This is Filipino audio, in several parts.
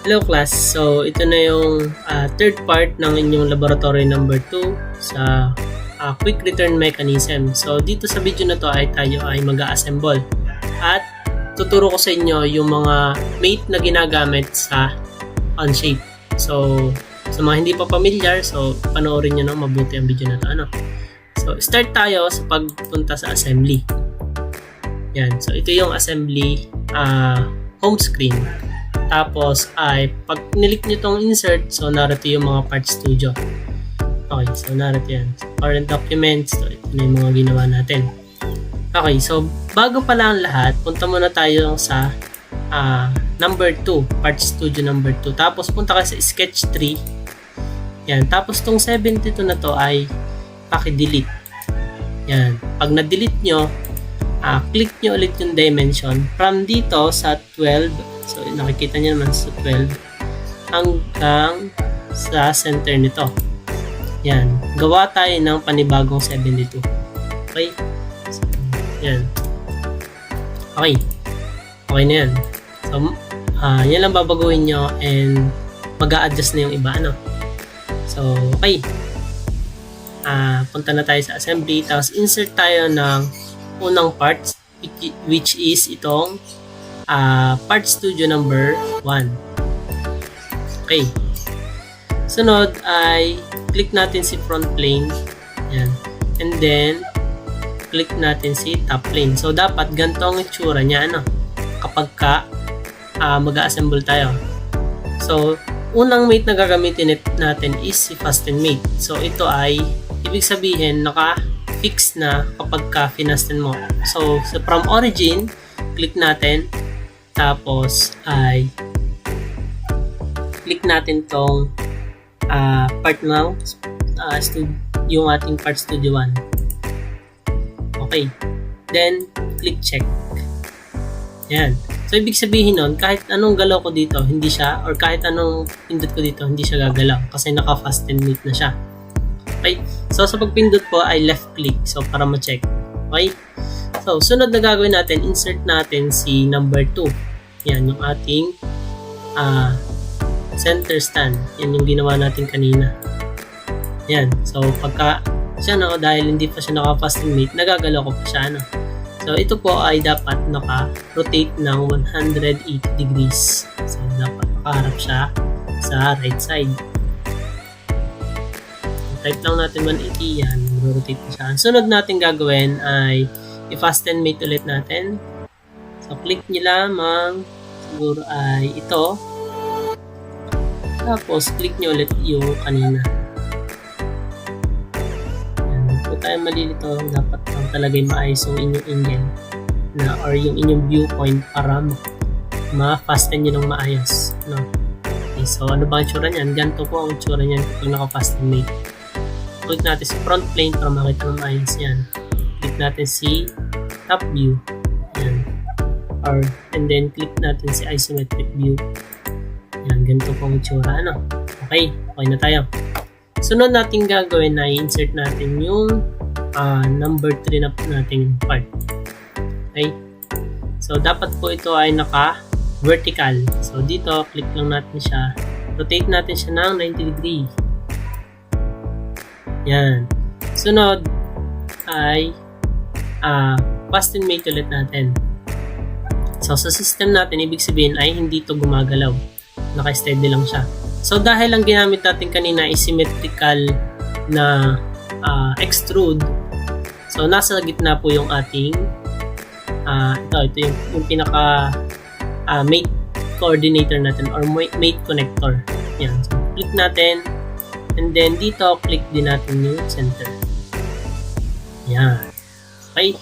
Hello class, so ito na yung third part ng inyong laboratory number 2 sa quick return mechanism. So dito sa video na to ay tayo ay mag-assemble at tuturo ko sa inyo yung mga mate na ginagamit sa Onshape. So sa mga hindi pa familiar, so panoorin nyo ng mabuti ang video na to. So start tayo sa pagpunta sa assembly. Yan, so ito yung assembly home screen. Tapos ay pag nilik nyo tong insert, so narito yung mga Part Studio. Okay, so narito yan. Current documents, so ito na yung mga ginawa natin. Okay, so bago pala ang lahat, punta muna tayo sa number 2, Part Studio number 2. Tapos punta ka sa Sketch 3. Yan, tapos tong 72 na to ay paki-delete. Yan, pag na-delete nyo, click nyo ulit yung dimension. From dito sa 12, so nakikita nyo naman sa 12 hanggang sa center nito. Yan. Gawa tayo ng panibagong 72. Okay? So, yan. Okay. Okay na yan. So, yan lang babaguhin nyo and mag-a-adjust na yung iba. So, okay. Punta na tayo sa assembly. Tapos, insert tayo ng unang parts which is itong Part Studio number 1. Okay. Sunod ay click natin si front plane. Yan. And then click natin si top plane. So dapat ganito ang itsura niya kapag mag-assemble tayo. So unang mate na gagamitin natin is si fasten mate. So ito ay ibig sabihin naka-fix na kapag finasten mo. So from origin, click natin. Tapos ay click natin tong part ng yung ating Part Studio 1. Okay. Then click check. Yan. So ibig sabihin nun, kahit anong galaw ko dito, hindi siya, or kahit anong pindot ko dito, hindi siya gagalaw kasi naka-fasten mate na siya. Okay. So sa pagpindot po ay left click. So para ma-check. Okay. So sunod na gagawin natin, insert natin si number 2. Yan yung ating center stand. Yan yung ginawa natin kanina. Yan. So pagka siya dahil hindi pa siya naka-fasten mate, nagagalaw ko pa siya So ito po ay dapat naka-rotate ng 180 degrees. So dapat nakaharap siya sa right side. Type lang natin 180 yan. Rotate pa siya. Sunod natin gagawin ay i-fasten mate ulit natin. So, click nyo lamang. Siguro ay ito. Tapos, click nyo ulit yung kanina. Yan. Kung tayo malilito, dapat lang talagay maayos yung inyong angle or yung inyong viewpoint para ma-fasten nyo ng maayos. Okay, so, ano ba ang tsura niyan? Ganito po ang tsura niyan kapag naka-fasten mate. Click natin si front plane para makita ng maayos yan. Click natin si top view. Yan. And then click natin si isometric view. Yan, ganito pong itsura. Okay, okay na tayo. Sunod natin gagawin na i-insert natin yung number 3 na nating part. Okay. So, dapat po ito ay naka-vertical. So, dito, click lang natin siya. Rotate natin siya ng 90 degree. Yan. Sunod ay fasten mate ulit natin. So, sa system natin, ibig sabihin ay hindi ito gumagalaw. Naka-steady lang siya. So, dahil ang ginamit natin kanina is symmetrical na extrude, so, nasa gitna po yung ating ito yung pinaka mate coordinator natin or mate connector. Yan. So, click natin and then dito, click din natin yung center. Yan. Okay.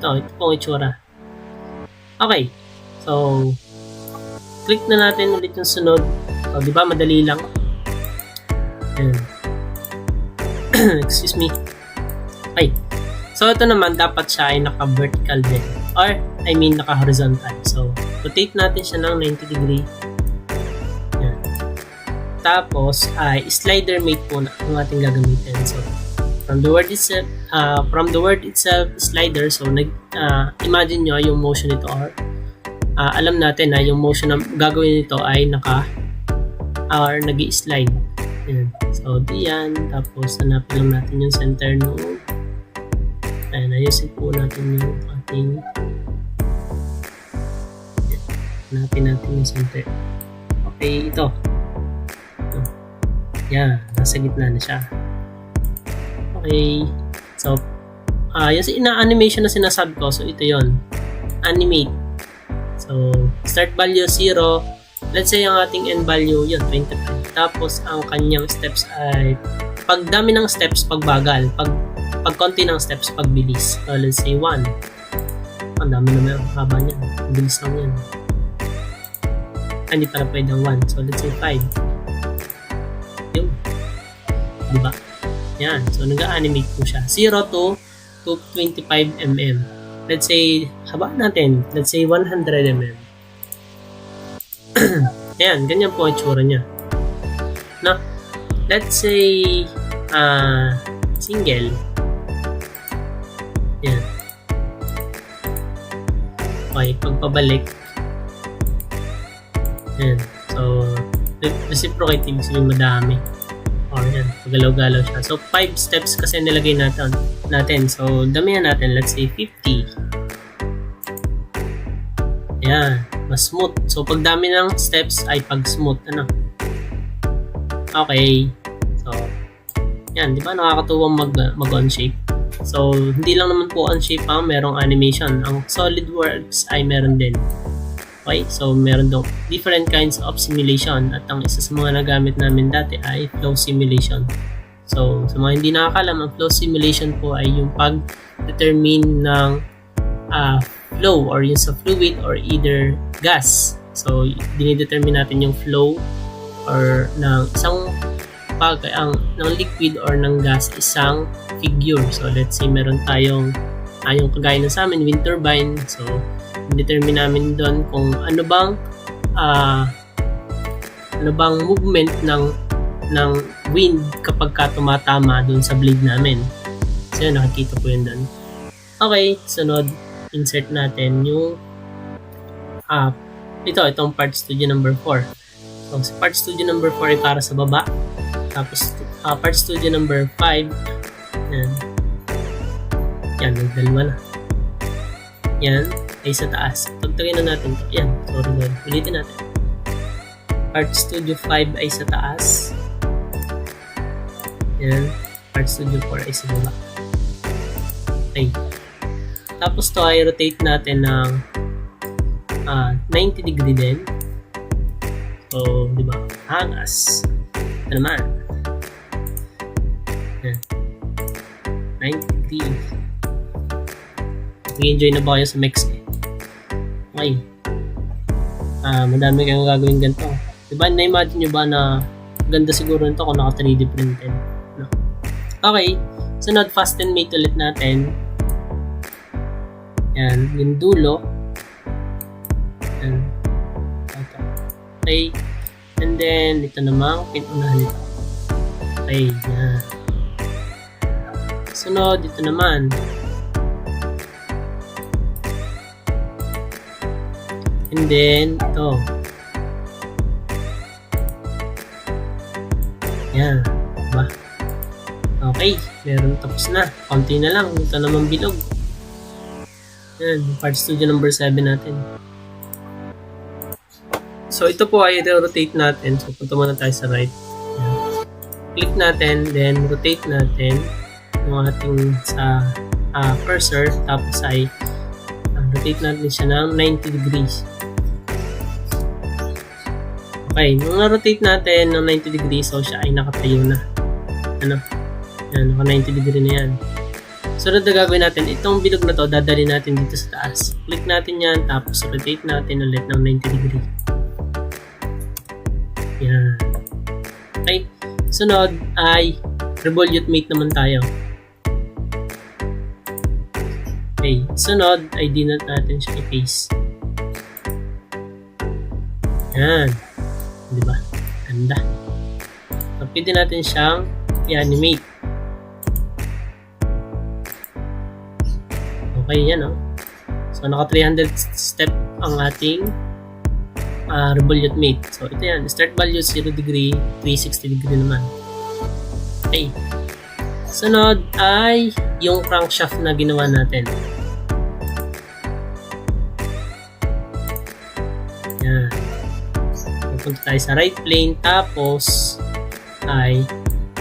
Ito pong itsura. Okay. So, click na natin ulit yung sunod. So, di ba? Madali lang. Ayan. Excuse me. Okay. So, ito naman, dapat siya ay naka-vertical din. Or, I mean, naka-horizontal. So, rotate natin siya ng 90 degree. Ayan. Tapos, ay slider mate po na ang ating gagamitin. So, from the word itself slider, so imagine nyo yung motion nito or alam natin na yung motion na gagawin nito ay nag-i-slide. Ayan. So, diyan. Tapos, hanapin lang natin yung center node. Ayan, ayusin po natin yung ating hanapin natin yung center. Okay, ito. Yan, nasa gitna na siya. Okay. So, yung ina-animation na sinasabi ko, so ito yon, animate. So, start value 0. Let's say ang ating end value, yun, 25. Tapos, ang kanyang steps ay, pag dami ng steps, pagbagal. Pag konti ng steps, pagbilis. So, let's say 1. Ang dami naman ang haba niya. Bilis lang yan. Hindi pala pwede ang 1. So, let's say 5. Yun. Diba? Yan. So, nag-animate po siya. 0 to 25 mm. Let's say, habaan natin. Let's say 100 mm. Ayan, ganyan po ang itsura niya. No? Let's say, single. Ayan. Okay, pagpabalik. Ayan. So, reciprocate, ibig sabihin madami. O, yan. Pagalaw-galaw siya. So, 5 steps kasi nilagay natin. So, damihan natin. Let's say 50. Ayan. Mas smooth. So, pag dami ng steps ay pag smooth. Ano? Okay. So, yan. Di ba nakakatuwang mag-on-shape? So, hindi lang naman po on-shape ha. Merong animation. Ang SolidWorks ay meron din. Okay? So, meron daw different kinds of simulation. At ang isa sa mga nagamit namin dati ay flow simulation. So, sa mga hindi nakakalam, ang flow simulation po ay yung pag-determine ng flow or yung sa fluid or either gas. So, dinidetermine natin yung flow or ng isang ng liquid or ng gas, isang figure. So, let's say meron tayong yung kagaya na sa amin, wind turbine. So, determine namin doon kung ano bang movement ng wind kapag tumatama doon sa blade namin. So, yun, nakikita po yun doon. Okay, sunod, insert natin yung itong part studio number 4. So, sa part studio number 4 ay para sa baba. Tapos, part studio number 5, yan, nagdalawa na. Yan, ay sa taas. Pagtagay na natin to. Yan, sorry. Ulitin natin. Part studio 5 ay sa taas. Yan, part studio 4 ay sa baba. Okay. Tapos to ay rotate natin ng 90 degree din. So, di ba? Angas. Ito naman. Yan. 90 degree. Nag-enjoy na ba kayo sa Mex? Okay. Madami kayong gagawin ganito. Diba, na-imagine nyo ba na ganda siguro nito kung naka 3D printed? No? Okay. Sunod, fast and mate ulit natin. Yan. Yung dulo. Yan. Ito. Okay. And then, ito namang pinunahan nito. Okay. Yan. Sunod, ito naman. And then, ito. Yan. Diba? Okay. Meron tapos na. Konti na lang. Ito naman bilog. Yan. Part studio number 7 natin. So, ito po ay rotate natin. So, punta muna tayo sa right. Yan. Click natin. Then, rotate natin yung ating sa cursor. Tapos ay rotate natin siya ng 90 degrees. Okay, nung na-rotate natin ng 90 degrees, so siya ay nakatayo na. Ano? Yan, naka 90 degree na yan. Sunod na gagawin natin, itong bilog na to, dadali natin dito sa taas. Click natin yan, tapos rotate natin ulit ng 90 degree. Yan. Okay, sunod ay revolute mate naman tayo. Okay, sunod ay dinat natin siya i-paste. Yan. Diba? Ganda. So, pwede natin siyang i-animate. Okay, yan oh. So, naka 300 step ang ating revolute mate. So, ito yan. Start value 0 degree, 360 degree naman. Okay. Sunod ay yung crankshaft na ginawa natin. Yan. Pupunta tayo sa right plane, tapos ay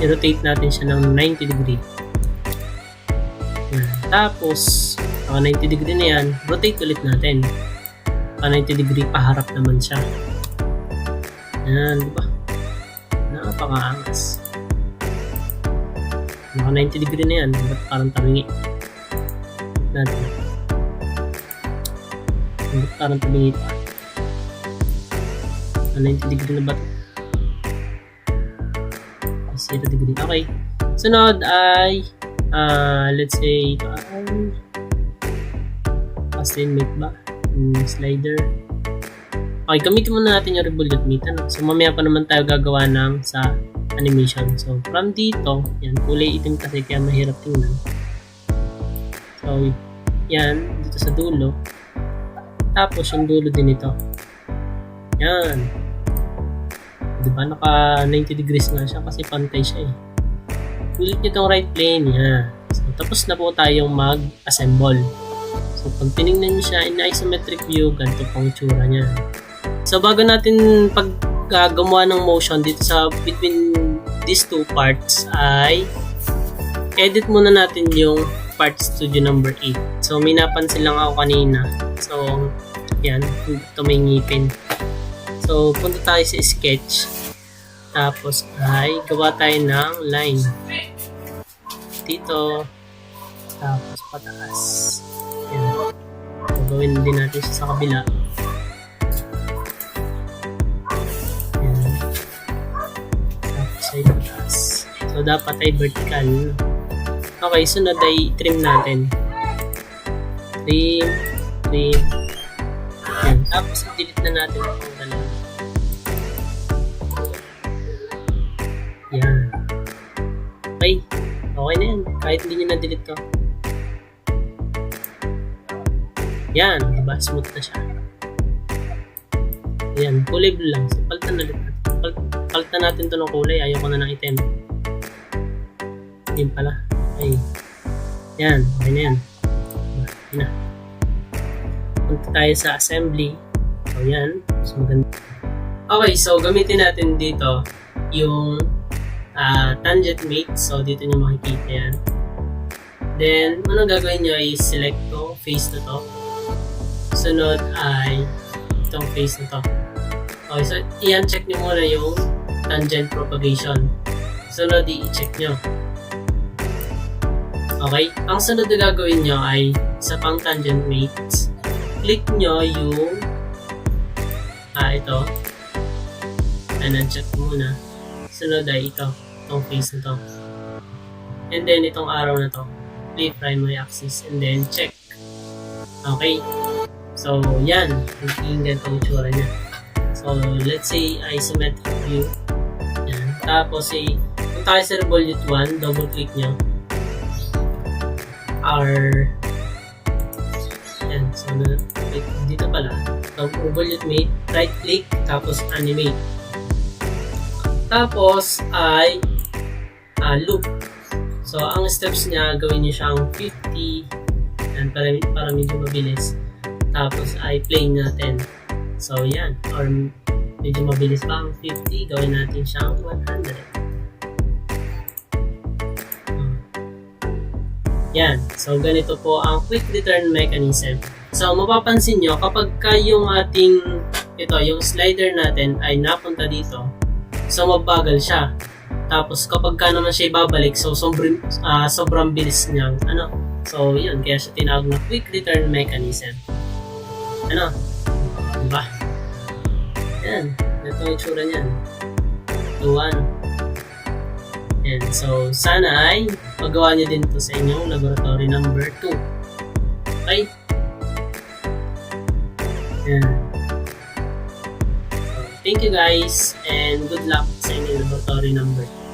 i-rotate natin siya ng 90 degree. Yan. Tapos, 90 degree na yan, rotate ulit natin. 90 degree, paharap naman siya. Yan, diba? Napakaangas. 90 degree na yan, ba't parang tabingi natin? Ba't parang tabingi pa? 90 degree na ba ito? 0 degree. Okay. Sunod ay let's say ito ay custom mate ba? Slider. Okay, gamitin muna natin yung revolute mate. So mamaya pa naman tayo gagawa ng sa animation. So from dito, yan, kulay itim kasi kaya mahirap tingnan. So yan, dito sa dulo. Tapos yung dulo din ito. Yan. Diba? Naka 90 degrees na siya kasi pantay siya eh. Ulit nyo itong right plane. Yan. So, tapos na po tayong mag-assemble. So, pag tinignan nyo siya in isometric view, ganito pong tsura niya. So, bago natin gumawa ng motion dito sa between these two parts ay edit muna natin yung part studio number 8. So, may napansin lang ako kanina. So, yan. Ito may ngipin. So, punta tayo sa sketch. Tapos ay gawa tayo ng line. Dito. Tapos pataas. Yan. So, gawin din natin siya sa kabila. Yan. Tapos ay pataas. So, dapat ay vertical. Okay, sunod ay trim natin. Trim. Yan. Tapos i-delete na natin ang dalawa. Yan. Okay. Okay na yan. Kahit hindi nyo na-delete to. Yan. Diba? Smooth na siya. Yan. Kulay blue lang. So, palitan na ulit natin. Palitan natin to ng kulay. Ayoko na ng item. Yan pala. Okay. Yan. Okay na yan. Okay na. Punta tayo sa assembly. So, yan. So, maganda. Okay. So, gamitin natin dito yung tangent mate. So, dito nyo makikita yan. Then, ano gagawin nyo ay select to, face na to. Sunod ay itong face na to. Okay, so i-uncheck nyo muna yung tangent propagation. Sunod, i-check nyo. Okay, ang sunod na gagawin nyo ay isa pang tangent mates. Click nyo yung ito. And uncheck muna. Sunod ay ito. Itong face na to. And then, itong arrow na to. Play primary axis. And then, check. Okay. So, yan. Yung ganitong itsura niya. So, let's say, isometric view. Yan. Tapos, kung tayo sa revolute 1, double click nyo. Yan. So, dito pala. Revolute mate. Right click. Tapos, animate. Tapos, ay loop. So, ang steps niya, gawin niyo siyang 50 yan, para medyo mabilis. Tapos, ay play natin. So, yan. Or, medyo mabilis pa ang 50, gawin natin siyang 100. Yan. So, ganito po ang quick return mechanism. So, mapapansin nyo, kapag yung ating, yung slider natin ay napunta dito, so mabagal siya. Tapos kapag naman siya ibabalik, so sobrang bilis niyang So yun, kaya siya tinawag na quick return mechanism. Diba? Yan, ito ang itsura niyan. 2-1. Yan, so sana ay magawa niyo din to sa inyong laboratory number 2. Okay? Yan. Thank you guys and good luck sa inyong laboratory number 2.